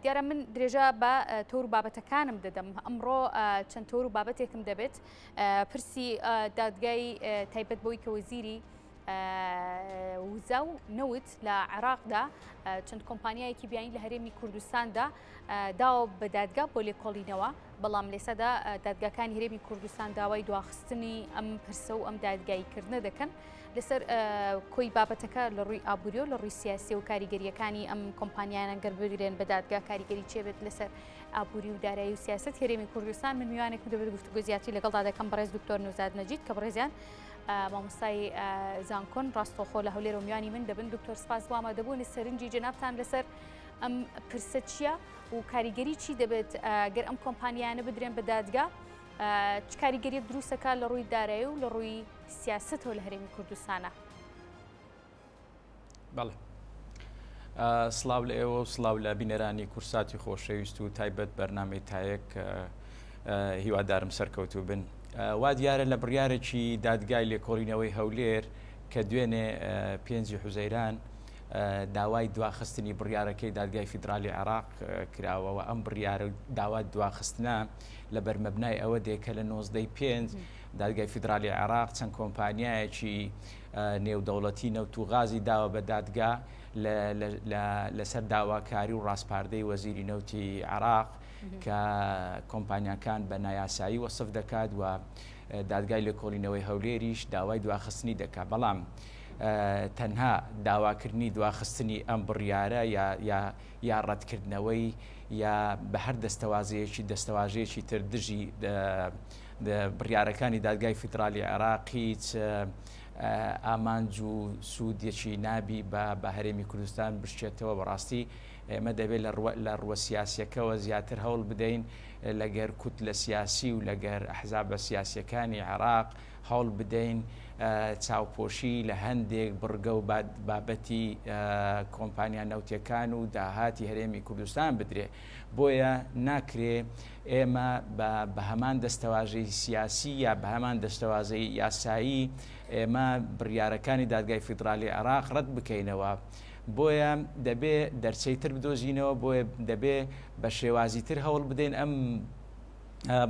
دیارە من درێژە بە تۆر و بابەتەکانم دەدەم ئەمڕۆ چەند تۆر و بابەتێکم دەبێت پرسی دادگای تایبەت بۆی کە وەزیری وزە و نەوت لە عێراقدا چەند کۆمپانیایەکی بیانی لە هەرێمی کوردستاندا داوە بە دادگا بۆ لێکۆڵینەوە بەڵام لێسەدا دادگاکانی هەرێمی کوردستان داوای دواخستنی ئەم پرسە و ئەم دادگاییکردنە دەکەن لەسەر کۆی بابەتەکە لە ڕووی ئابووری و لە ڕووی سیاسی و کاریگەریەکانی ئەم کۆمپانیانە گەر بگرێن بە دادگا کاریگەری چێبێت لەسەر ئابووری و دارایی و سیاست هەرێمی کوردستان من میوانێک دەبێت گفتوگۆ زیاتری لەگەڵدا دەکەم بەڕێز دکتۆر نوزاد نەجید کە بەڕێزیان مامۆستای زانکۆن ڕاستەوخۆ لە هەولێر و میوانی من دەبن دکتۆر سپاس بۆ ئامادەبوونی سەرنجی جەنابتان لەسەر ئەم پرسە چییە و کاریگەری چی دەبێت گەر ئەم کۆمپانیانە بدرێن بە دادگا چ کاریگەریەک دروستەکە لە ڕووی دارایی و لە ڕووی سیاستەوە لە هەرێمی کوردستانە. بەڵێ سڵاو لە ئێوە و سڵاو لە بینەرانی کورساتی خۆشەویست و تایبەت بەرنامەی تایەک هیوادارم سەرکەوتوو بن. وا دیارە لە بڕیارێکی دادگای لێکۆڵینەوەی هەولێر کە دوێنێ پێنجی حوزەیران داوای دواخستنی بڕیارەکەی دادگای فیدرالی عێراق کراوەوە ئەم بڕیارە داوا دواخستنە لە بەرمەبنای ئەوە دێکە لە 95 دادگای فیدرالی عێراق چەند کۆمپانیایەکی نێودەوڵەتی نەوت و غازی داوە بە دادگا لەسەر داواکاری و ڕاستپاردەی وەزیری نەوتی عێراق کە کۆمپانیاکان بە نایاسایی وەسف دەکات و دادگای لێکۆڵینەوەی هەولێریش داوای دواخستنی دەکات بەڵام تەنها داواکردنی دواخستنی ئەم بڕیارە یا ڕەتکردنەوەی یا بە هەر دەستەواژەیەکی تر دژی بڕیارەکانی دادگای فیدرالی عێراقی ئامانج و سوودێکی نابی بە هەرێمی کوردستان بشتێتەوە بەڕاستی ئێمە دەبێت لە ڕووە سیاسیەکەەوە زیاتر هەوڵ بدەین لەگەر کوتلە سیاسی و لەگەر ئەحزابە سیاسیەکانی عێراق هەوڵ بدەین چاوپۆشی لە هەندێک بڕگە و بابەتی کۆمپانیا نەوتیەکان و داهاتی هەرێمی کوردستان بدرێ بۆیە ناکرێ ئێمە بە هەمان دەستەواژەی سیاسی یا بە هەمان دەستەوازەی یاسایی ئێمە بڕیارەکانی دادگای فیدرالی عێراق ڕەت بکەینەوە بۆیە دەبێ دەرچەی تر بدۆزینەوە بۆیە دەبێ بە شێوازی تر هەوڵ بدەین ئەم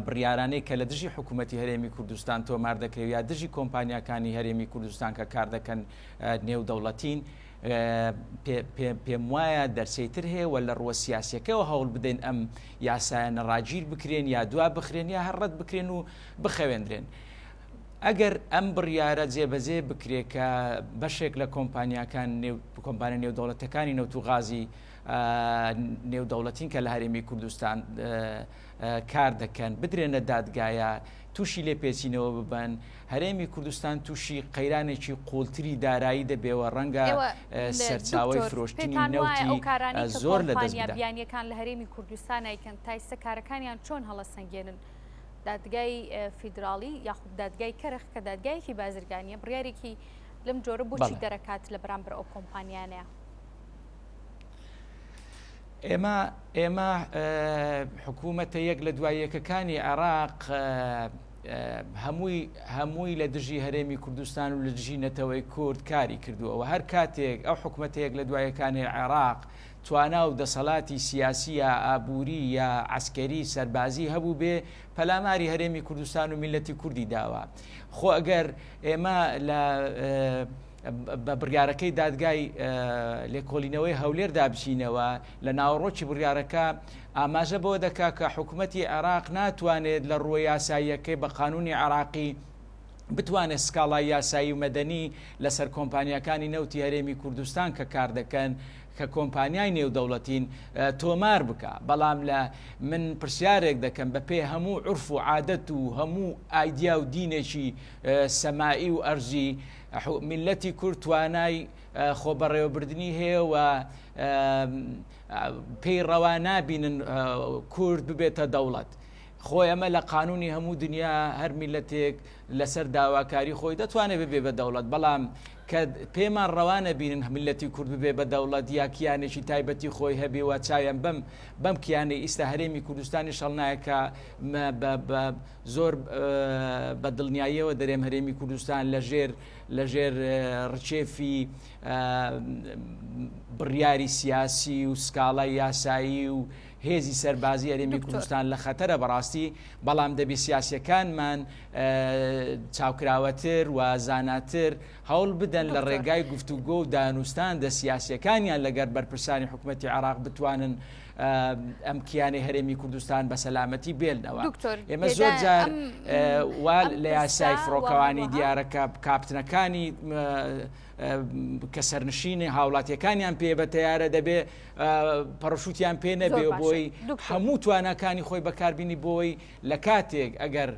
بڕیارانەی کە لە دژی حکوومەتی هەرێمی کوردستان تۆمار دەکرێت یا دژی کۆمپانیاکانی هەرێمی کوردستان کە کار دەکەن نێودەوڵەتین پێم وایە دەرچەیتر هەیە و لە ڕووە سیاسیەکەەوە هەوڵ بدەین ئەم یاسایانە ڕاگیر بکرێن یا دوا بخرێن یا هەڕەت بکرێن و بخەوێنرێن. ئەگەر ئەم بڕیارە جێبەجێ بکرێت کە بەشێک لە کۆمپانیا نێودەوڵەتەکانی نەوت و غازی نێودەوڵەتین کە لە هەرێمی کوردستان کار دەکەن بدرێنە دادگایە تووشی لێپێچینەوە ببن هەرێمی کوردستان تووشی قەیرانێکی قوڵتری دارایی دەبێەوە ڕەنگە سەرچاوی فرۆشتنی نەوتی زۆر لە دەستبیانیەکان لە هەرێمی کوردستان ئەیکەن تایسە کارەکانیان چۆن هەڵە سەنگێنن دادگای فیدرالی یاخود دادگای کەرخ کە دادگایەکی بازرگانیە بڕیارێکی لەم جۆرە بۆچی دەرەکات لە بەرامبەر ئەو کۆمپانیانەیە. ئێمە حکوومەتە یەک لە دواییەکەکانی عێراق هەمووی لە دژی هەرێمی کوردستان و لە دژی نەتەوەی کورد کاری کردووەوە هەر کاتێک ئەو حکوومەتەیەک لە دوایەکانی عێراق توانا و دەسەڵاتی سیاسی یا ئابووری یا عسکەری سەربازی هەبوو بێ پەلاماری هەرێمی کوردستان و میلەتی کوردی داوە خۆ ئەگەر ئێمە لە بە بڕیارەکەی دادگای لێکۆڵینەوەی هەولێر دابچینەوە لە ناوەڕۆکی بڕیارەکە ئاماژە بۆ دەکا کە حکوومەتی عێراق ناتوانێت لە ڕووە یاساییەکەی بە قانونی عێراقی بتوانێت سکاڵای یاسایی و مەدەنی لەسەر کۆمپانیاکانی نەوتی هەرێمی کوردستان کە کار دەکەن کە کۆمپانیای نێودەوڵەتین تۆمار بکە بەڵام لە من پرسیارێک دەکەم بە پێی هەموو عورف و عادەت و هەموو ئایدیا و دینێکی سەمائی و ئەرزی میلەتی کورد توانای خۆبەڕێوەبردننی هەیە و پێی ڕەوا نابینن کورد ببێتە دەوڵەت خۆی ئەمە لە قانونی هەموو دنیا هەر میلەتێک لەسەر داواکاری خۆی دەتوانێت ببێ بە دەوڵەت بەڵام کە پێمان ڕەوانە بینن میلەتی کورد ببێ بە دەوڵەت یا کیانێکی تایبەتی خۆی هەبێ و چاویان بەم کیانەی ئیستا هەرێمی کوردستانی شەڵنایەکە زۆر بە دڵنیاییەوە دەرێم هەرێمی کوردستان لەژێر ڕچێفی بڕیاری سیاسی و سکاڵای یاسایی و هێزی سەربازی هەرێمی کوردستان لە خەتەرە بەڕاستی بەڵام دەبی سیاسیەکانمان چاوکراوەتر و زاناتر هەوڵ بدەن لە ڕێگای گفتوگۆ و دانوستان دە سیاسیەکانیان لەگەر بەرپرسانی حکوومەتی عێراق بتوانن ئەم کیانەی هەرێمی کوردستان بە سەلامەتی بێنەوە. ئێمە زۆر جار لە یاسای فڕۆکەوانی دیارەکە کاپتنەکانی کە سەرنشینی هاوڵاتیەکانیان پێ بە تیارە دەبێ پەڕەشوتیان پێ نەبێ بۆی هەموو توانەکانی خۆی بەکاربینی بۆی لە کاتێک ئەگەر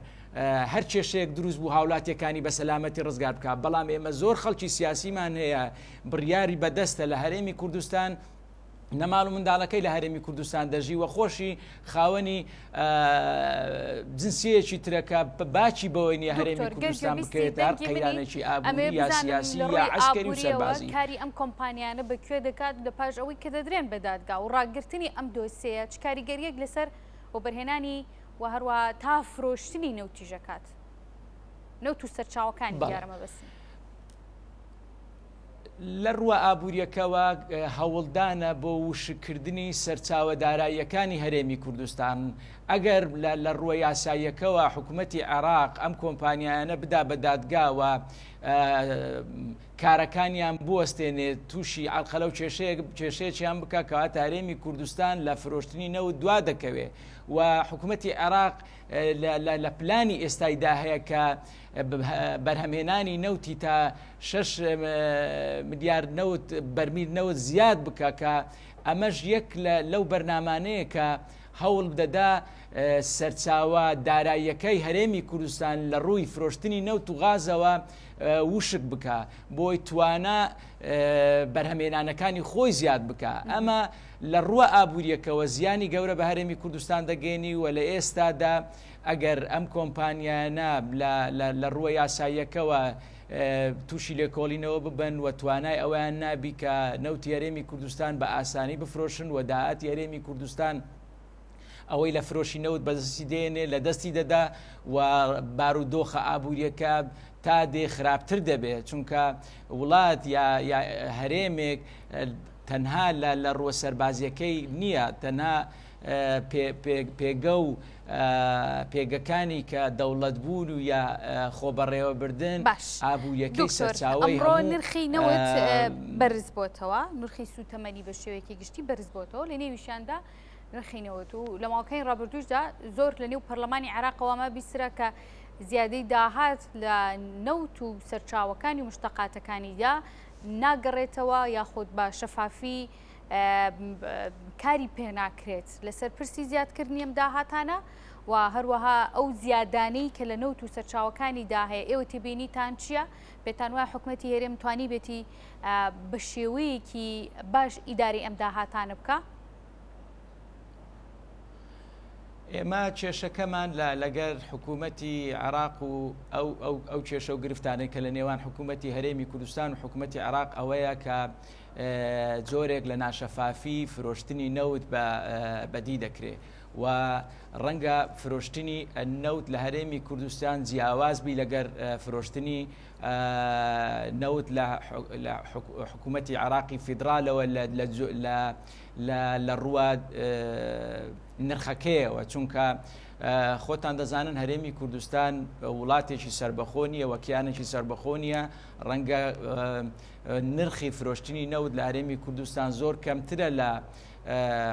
هەر کێشەیەک دروست بوو هاوڵاتیەکانی بە سەلامەتی ڕزگار بکات. بەڵام ئێمە زۆر خەڵکی سیاسیمان هەیە بڕیاری بەدەستە لە هەرێمی کوردستان نەماڵ و منداڵەکەی لە هەرێمی کوردستان دەژی و خۆشی خاوەنی جنسیەکی ترەکە باچی بەوەی نیە هەرێمی کوردستان بکرێت هەر قەیرانێکی ئابووری یا سیاسی یا عسکەری و سەربازی. کاری ئەم کۆمپانیانە بەکوێ دەکات لە پاش ئەوەی کە دەدرێن بە دادگا و ڕاگررتنی ئەم دۆسەیە چ کاریگەریەک لەسەر و بەرهێنانی و هەروە تا فرۆشتنی نەوتیژەکات نەوت و سەرچاوەکانی دیارەمە بەسن. لە ڕووە ئابوووریەکەوە هەوڵدانە بۆ وشکردنی سەرچاوە داراییەکانی هەرێمی کوردستان. ئەگەر لە ڕووە یاساییەکەوە حکوومەتی عێراق ئەم کۆمپانیانە بدا بە دادگاوە کارەکانیان بوەستێنێت تووشی عەڵقەلە و کێشەیەکیان بکە کەواتە هەرێمی کوردستان لە فرۆشتنی نەوت دوا دەکەوێت و حکوومەتی عێراق لە پلانی ئێستایدا هەیە کە بەرهەمهێنانی نەوتی تا 6 ملیار نەوت بەرمیل نەوت زیاد بکە کە ئەمەش یەک لەو بەرنامانەیە کە هەوڵ دەدا سەرچاوە داراییەکەی هەرێمی کوردستان لە ڕووی فرۆشتنی نەوت و غازەوە وشک بکە بۆی توانە بەرهەمهێنانەکانی خۆی زیاد بکە. ئەمە لە ڕووە ئابوووریەکەوە زیانی گەورە بە هەرێمی کوردستان دەگەێنی و لە ئێستادا ئەگەر ئەم کۆمپانیانە لە ڕووە یاساییەکەوە تووشی لێکۆڵینەوە ببن و توانای ئەویان نابی کە نەوتی هەرێمی کوردستان بە ئاسانی بفرۆشن و داهاتی هەرێمی کوردستان ئەوەی لە فرۆشی نەوت بەدەستی دێنێ لە دەستی دەدا و بارودۆخە ئابوووریەکە تا دێ خراپتر دەبێت چونکە وڵات یا هەرێمێک تەنها لە ڕووە سەربازیەکەی نییە تەنها پێگە و پێگەکانی کە دەوڵەت بوون و یا خۆبەڕێوەبردن ئابوووریەکەی سەرچاوی ئەمڕۆ نرخی نەوت بەرز بۆتەوە نرخی سوتەمەنی بە شێوەیەکی گشتی بەرز بۆتەوە لە نێویشاندا نرخینەوەت و لە ماوەکەی ڕابردوشدا زۆر لە نێو پەرلەمانی عێراقەوەمە بیسرە کە زیادەی داهات لە نەوت و سەرچاوەکانی و مشتەقاتەکانیدا ناگەڕێتەوە یاخود بە شەفافی کاری پێ ناکرێت لەسەر پرسی زیادکردنی ئەم داهاتانە و هەروەها ئەو زیادانەی کە لە نەوت و سەرچاوەکانیدا هەیە ئێوە تێبینیتان چییە؟ پێتان وایە حکوومەتی هێرێم توانی بێتی بە شێوەیەکی باش ئیداری ئەم داهاتانە بکە؟ ئێمە کێشەکەمان لەگەر حکوومەتی عێراق و ئەو کێشە و گرفتانەی کە لە نێوان حکوومەتی هەرێمی کوردستان و حکوومەتی عێراق ئەوەیە کە جۆرێک لە ناشەفافی فرۆشتنی نەوت بەدی دەکرێت و ڕەنگە فرۆشتنی نەوت لە هەرێمی کوردستان جیاواز بی لەگەر فرۆشتنی نەوت لە حکوومەتی عێراقی فیدراالەوە لە ڕووە نرخەکەیەوە چونکە خۆتان دەزانن هەرێمی کوردستان وڵاتێکی سربەخۆنیە وەکیانێکی سربەخۆنیە ڕەنگە نرخی فرۆشتنی نەوت لە هەرێمی کوردستان زۆر کەمترە لە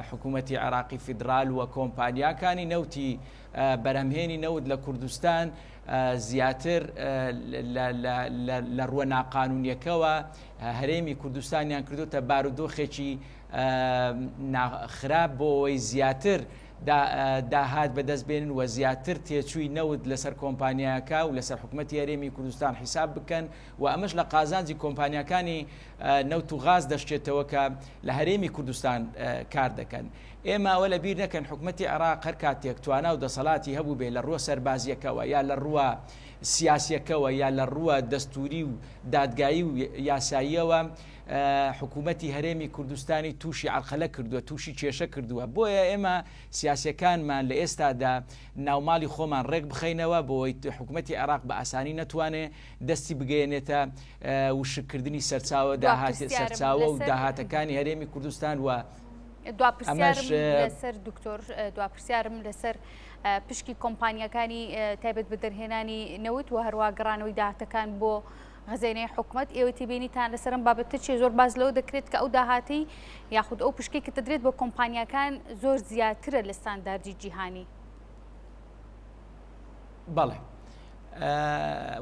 حکوومەتی عێراقی فیدرال وە کۆمپانیاکانی نەوتی بەرهەمهێنی نەوت لە کوردستان زیاتر لە ڕووە ناقانونیەکەوە هەرێمی کوردستانیان کردوتە بارودۆخێکی خراپ بۆ ئەوەی زیاتر داهات بەدەست بێنن و زیاتر تێچووی نەوت لەسەر کۆمپانیاکە و لەسەر حکوومەتی هەرێمی کوردستان حیساب بکەن و ئەمەش لە قازانجی کۆمپانیاکانی نەوت و غاز دەشتێتەوە کە لە هەرێمی کوردستان کار دەکەن. ئێمە ئەوە لە بیر نەکەن حکوومەتی عێراق هەر کاتێک توانە و دەسەڵاتی هەبوو بێ لە ڕووە سەربازیەکەوە یا لە ڕووە سیاسیەکەوە یا لە ڕووە دەستوری و دادگایی و یاساییەوە حکوومەتی هەرێمی کوردستانی تووشی عەرقەلە کردووە، تووشی کێشە کردووە. بۆیە ئێمە سیاسیەکانمان لە ئێستادا ناوماڵی خۆمان ڕێک بخەینەوە بۆی حکوومەتی عێراق بە ئاسانی نەتوانێت دەستی بگەێنێتە وشکردنی سەرچاوە سەرچاوە و داهاتەکانی هەرێمی کوردستان. و دواپرسیارم لەسەر دکتۆر دواپرسیارم لەسەر پشکی کۆمپانیەکانی تایبەت بە دەرهێنانی نەوت و هەروە گەڕانەوەی داهاتەکان بۆ غەزێنەی حکوومەت. ئێوە تێبینیتان لەسەرم بابەتە چێ زۆر باز لەوە دەکرێت کە ئەو داهاتی یاخود ئەو پشکی کە دەدرێت بۆ کۆمپانیەکان زۆر زیاترە لە ستانداردی جیهانی؟ بەڵێ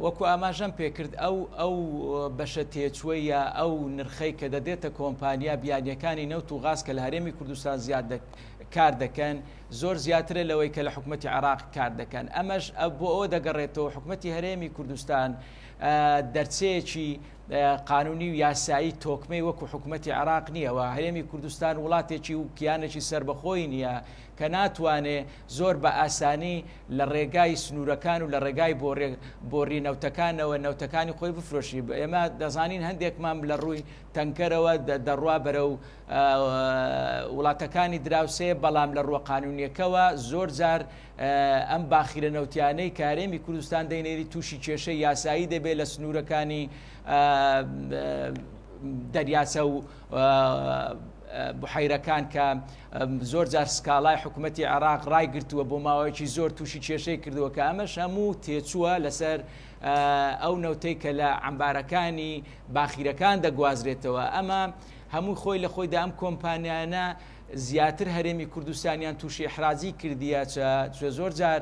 وەکو ئاماژەم پێکرد ئەو بەشە تێچوویە ئەو نرخەی کە دەدێتە کۆمپانیا بیانیەکانی نەوت و غاز کە لە هەرێمی کوردستان زیاد کار دەکەن زۆر زیاترە لەوەی کە لە حکوومەتی عێراق کار دەکەن. ئەمەش بۆ ئەوە دەگەڕێتەوە حکوومەتی هەرێمی کوردستان دەرچەیەکی قانونی و یاسایی تۆکمەی وەکو حکوومەتی عێراق نییەوە. هەرێمی کوردستان وڵاتێکی و کیانێکی سربەخۆی نییە کە ناتوانێ زۆر بە ئاسانی لە ڕێگای سنوورەکان و لە ڕێگای بۆڕی نەوتەکانەوە نەوتەکانی خۆی بفرۆشی. ئێمە دەزانین هەندێکمان لە ڕووی تەنکەرەوە دەڕوا بەرە و وڵاتەکانی دراوسێ، بەڵام لە ڕووە قانونیەکەوە زۆر جار ئەم باخیرە نەوتیانەی کە هەرێمی کوردستان دەینێری تووشی کێشەی یاسایی دەبێت لە سنوورەکانی دەریاچە و بحیرەکان کە زۆر جار سکاڵای حکوومەتی عێراق ڕایگرتووە بۆ ماوەیەکی زۆر تووشی کێشەی کردووە کە ئەمەش هەموو تێچووە لەسەر ئەو نەوتەی کە لە عەمبارەکانی باخیرەکان دەگوازرێتەوە. ئەمە هەموو خۆی لە خۆیدا ئەم کۆمپانیانە زیاتر هەرێمی کوردستانیان تووشی ئەحرازی کردیە چ زۆر جار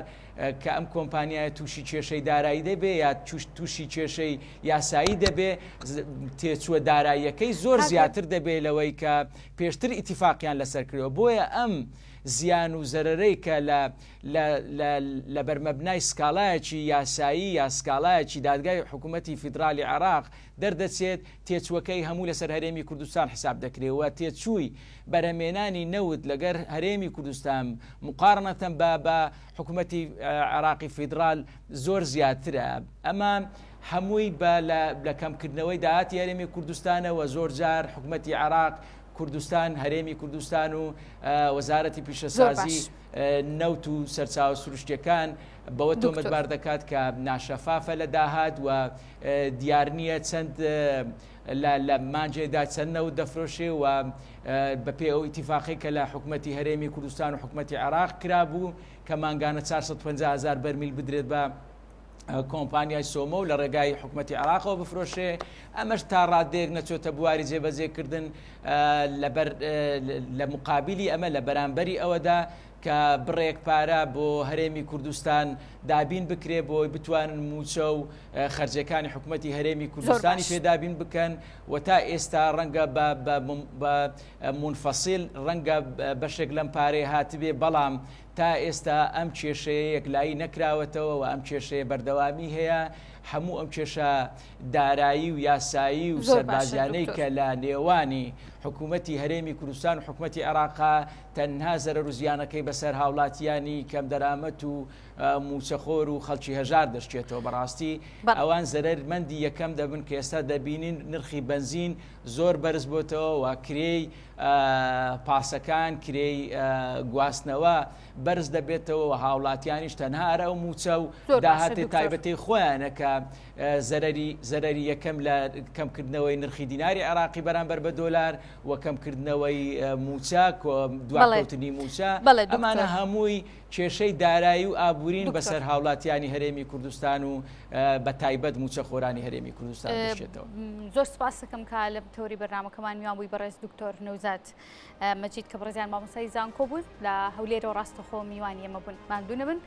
کە ئەم کۆمپانیایە تووشی کێشەی دارایی دەبێ یا تووشی کێشەی یاسایی دەبێ تێچووە داراییەکەی زۆر زیاتر دەبێت لەوەی کە پێشتر ئیتیفاقیان لەسەر کردەوە. بۆیە ئەم زیان و زەرەرەی کە لە بەرمەبنای سکاڵایەکی یاسایی یا سکاڵایەکی دادگای حکوومەتی فیدرالی عێراق دەردەچێت تێچووەکەی هەموو لەسەر هەرێمی کوردستان حساب دەکرێتەوە. تێچووی بەرهەمێنانی نەوت لەگەر هەرێمی کوردستان مقارنەتەن بە حکوومەتی عێراقی فیدرال زۆر زیاترە. ئەمە هەمووی لە کەمکردنەوەی داهاتی هەرێمی کوردستانەوە زۆر جار حکوومەتی عێراق کوردستان هەرێمی کوردستان و وەزارەتی پیشەسازی نەوت و سەرچاوە سروشتیەکان بەوە تۆمەتبار دەکات کە ناشەفافە لە داهات و دیار نییە چەند لە مانجێدا چەند نەوت دەفرۆشێ و بەپێ ئەو ئیتیفاقی کە لە حکوومەتی هەرێمی کوردستان و حکوومەتی عێراق کرابوو کە مانگانە 450,000 بەرمیل بدرێت بە کۆمپانیای سۆمە و لە ڕێگای حکوومەتی عێراقەوە بفرۆشێ. ئەمەش تا ڕادێک نەچۆتە بواری جێبەجێکردن لە مقابلی ئەمە لە بەرامبەری ئەوەدا کە بڕێک پارە بۆ هەرێمی کوردستان دابین بکرێ بۆی بتوانن موچە و خەرجەکانی حکوومەتی هەرێمی کوردستانی پێدابین بکەن و تا ئێستا ڕەنگە بە منفەسیل ڕەنگە بەشێک لەم پارەی هاتبێ، بەڵام تا ئێستا ئەم کێشەیە یەکلایی نەکراوەتەوە و ئەم کێشەیە بەردەوامی هەیە. هەموو ئەم کێشە دارایی و یاسایی و سەربازیانەی کە لە نێوانی حکوومەتی هەرێمی کوردستان و حکوومەتی عێراقا تەنها زەرەر و زیانەکەی بەسەر هاوڵاتیانی کەم دەرامەت و موچەخۆر و خەڵکی هەژار دەشتێتەوە. بەڕاستی ئەوان زەرەرمەندی یەکەم دەبن کە ئێستا دەبینین نرخی بنزین زۆر بەرز بۆتەوە و کرێی پاسەکان کرێی گواستنەوە بەرز دەبێتەوە و هاوڵاتیانیش تەنها ئەرە و موچە و داهاتی تایبەتی خۆیانە کە زەرەری یەکەم لە کەمکردنەوەی نرخی دیناری عێراقی بەرامبەر بە دۆلار و کەمکردنەوەی موچە دواکەوتنی موچە. ئەمانە هەمووی کێشەی دارایی و ئابوورین بەسەر هاوڵاتیانی هەرێمی کوردستان و بە تایبەت موچە خۆرانی هەرێمی کوردستان دەشێتەوە. زۆر سپاس دەکەم کە لە تۆری بەرنامەکەمان میوان بووی بەڕێز دکتۆر نەوزاد مەجید کە بڕێزیان مامۆستای زانکۆ بوون لە هەولێرەوە ڕاستەخۆ میوانی ئێمە بوون. ماندوو نەبن.